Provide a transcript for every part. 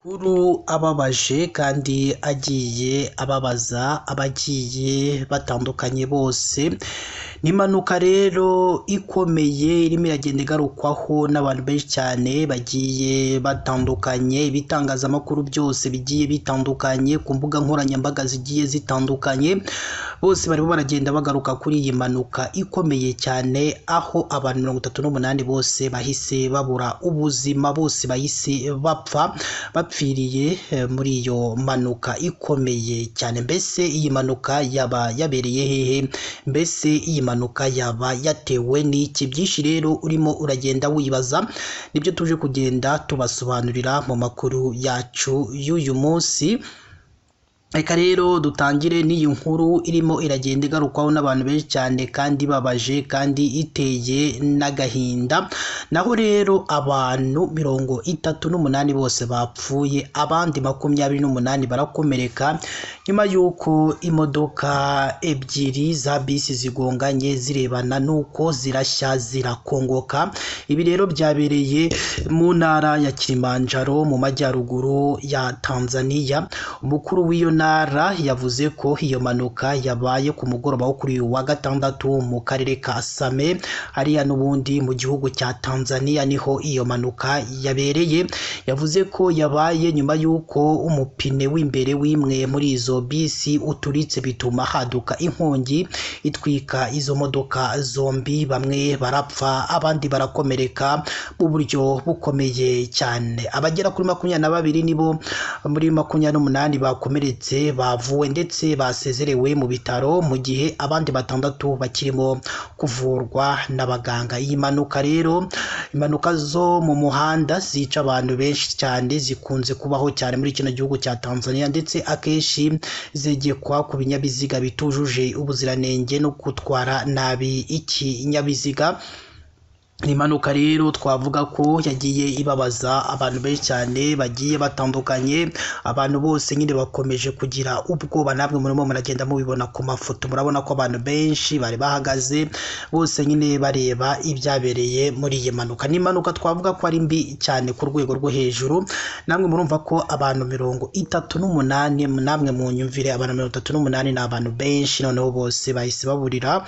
Amakuru ababaje kandi agiye ababaza abagiye batandukanye bose, ni impanuka rero ikomeye irimo iragenda igarukwaho n'abantu benshi cyane bagiye batandukanye, ibitangazamakuru byose bigiye bitandukanye ku mbuga nkoranyambaga zigiye zitandukanye, bose barimo baragenda bagaruka kuri iyi mpanuka ikomeye cyane, aho abantu 38 bose bahise babura ubuzima, bose bahise bapfa bapfiriye muri iyo mpanuka ikomeye cyane. Mbese iyi mpanuka yaba yabereye hehe? Mbese iyi mpanuka yaba yatewe n'iki? Byinshi rero urimo uragenda wibaza, nibyo tuje kugenda tubasobanurira mu makuru yacu y'uyu munsi. Reka rero dutangire n'iyi nkuru irimo iragenda igarukwaho n'abantu benshi cyane kandi babaje kandi iteye n'agahinda. Naho rero abantu 38 bose bapfuye, abandi 28 barakomereka nyuma y'uko imodoka ebyiri za bisi zigonganye zirebana nuko zirashya zirakongoka. Ibi rero byabereye mu ntara ya Kilimanjaro mu majyaruguru ya Tanzania. Umukuru w'iyo ntara yavuze ko iyo mpanuka yabaye ku mugoroba wo kuri uyu wa gatandatu mu karere ka Same, hariya n'ubundi mu gihugu cya Tanzania niho iyo mpanuka yabereye. Yavuze ko yabaye nyuma y'uko umupine w'imbere w'imwe muri izo bisi uturitse, bituma haduka inkongi itwika izo modoka zombi, bamwe barapfa abandi barakomereka mu buryo bukomeye cyane. Abagera kuri 22 nibo muri 28 bakomeretse bavuwe ndetse basezerewe mu bitaro, mu gihe abandi 6 bakirimo kuvurwa n'abaganga. Iyi mpanuka rero, impanuka zo mu muhanda zica abantu benshi cyane zikunze kubaho cyane muri kino gihugu cya Tanzania, ndetse akenshi zegekwa ku binyabiziga bitujuje ubuziranenge no gutwara nabi ikinyabiziga. Ni impanuka rero twavuga ko yagiye ibabaza abantu benshi cyane bagiye batandukanye. Abantu bose nyine bakomeje kugira ubwoba, namwe murimo muragenda mubibona ku mafoto, murabona ko abantu benshi bari bahagaze bose nyine bareba ibyabereye muri iyi mpanuka. Ni impanuka twavuga ko ari mbi cyane ku rwego rwo hejuru. Namwe murumva ko abantu 38, namwe mu nyumvire, abantu 38 ni abantu benshi, noneho bose bahise baburira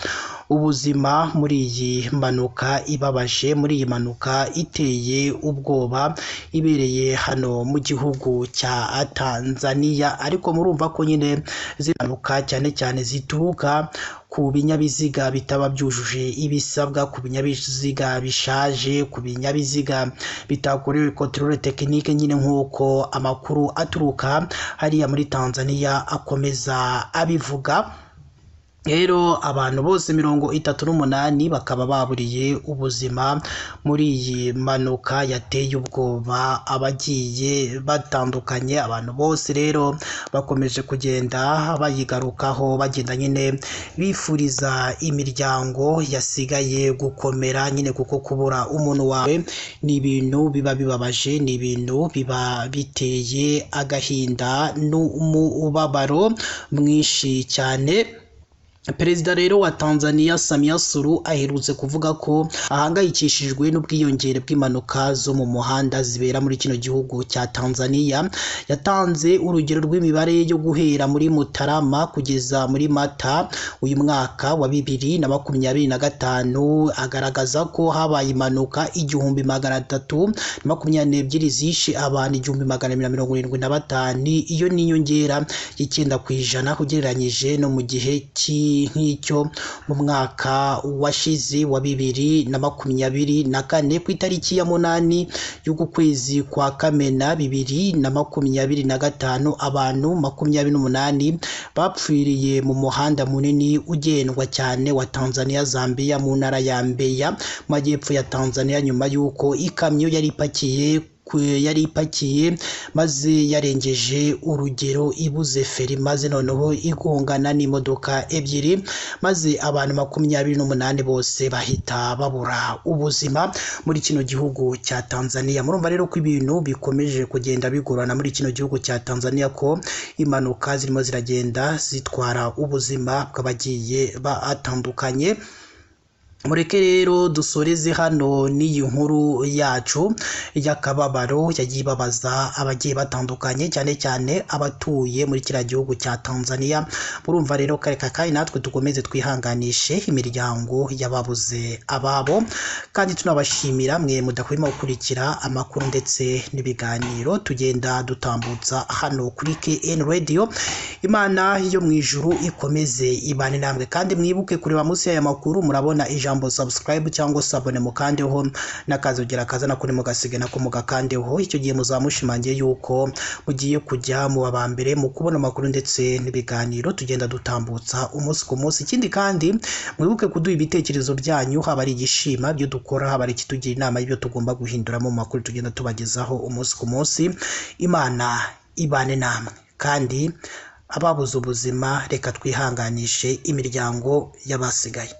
ubuzima muri iyi mpanuka ibabaje, muri iyi mpanuka iteye ubwoba ibereye hano mu gihugu cya Tanzania. Ariko murumva ko nyine zimpanuka cyane cyane zituruka ku binyabiziga bitaba byujuje ibisabwa, ku binyabiziga bishaje, ku binyabiziga bitakorewe controle technique, nyine nk'uko amakuru aturuka hariya muri Tanzania akomeza abivuga. Rero abantu bose 38 bakaba baburiye ubuzima muri iyi mpanuka yateye ubwoba abagiye batandukanye. Abantu bose rero bakomeje kugenda bayigarukaho, bagenda nyine bifuriza imiryango yasigaye gukomera, nyine kuko kubura umuntu wawe ni ibintu biba bibabaje, ni ibintu biba biteye agahinda n'umubabaro mwinshi cyane. Perezida rero wa Tanzania Samia Suluhu aherutse kuvuga ko ahangayikishijwe n'ubwiyongere bw'impanuka zo mu muhanda zibera muri kino gihugu cya Tanzania. Yatanze urugero rw'imibare yo guhera muri Mutarama kugeza muri Mata uyu mwaka wa 2025, agaragaza ko habaye impanuka 1322 zishe abantu 1175. Iyo ni inyongera y'9% ugereranyije no mu gihe nk'icyo mu mwaka washize wa 2024. Ku itariki ya 8 y'uku kwezi kwa Kamena 2025, abantu 28 bapfiriye mu muhanda munini ugendwa cyane wa Tanzania Zambia mu ntara ya Mbeya mu majyepfo ya Tanzania, nyuma y'uko ikamyo yari ipakiye maze yarengeje urugero ibuze feri, maze noneho igongana n'imodoka ebyiri, maze abantu 28 bose bahita babura ubuzima muri kino gihugu cya Tanzania. Murumva rero ko ibintu bikomeje kugenda bigorana muri kino gihugu cya Tanzania, ko impanuka zirimo ziragenda zitwara ubuzima bw'abagiye batandukanye. mureke rero dusoreze hano n'iyi nkuru yacu y'akababaro yagiye ibabaza abagiye batandukanye cyane cyane abatuye muri kiriya gihugu cya Tanzania. Murumva rero kareka kandi natwe dukomeze twihanganishe imiryango y'ababuze ababo, kandi tunabashimira mwe mudahwema gukurikira amakuru ndetse n'ibiganiro tugenda dutambutsa hano kuri KN Radio. Imana yo mu ijuru ikomeze ibane namwe, kandi mwibuke kureba munsi y'aya makuru murabona ijambo subscribe cyangwa se abone mukandeho n'akazogera kazana kuri mugasiga nako mugakandeho. Icyo gihe muzamushimangiye yuko mugiye kujya mu babambere mu kubona amakuru ndetse n'ibiganiro tugenda dutambutsa umunsi ku munsi. Ikindi kandi mwibuke kuduha ibitekerezo byanyu, haba ari igishima byo dukora, haba ari kitugira inama y'ibyo tugomba guhinduramo mu makuru tugenda tubagezaho umunsi ku munsi. Imana ibane namwe, kandi ababuze ubuzima reka twihanganishe imiryango y'abasigaye.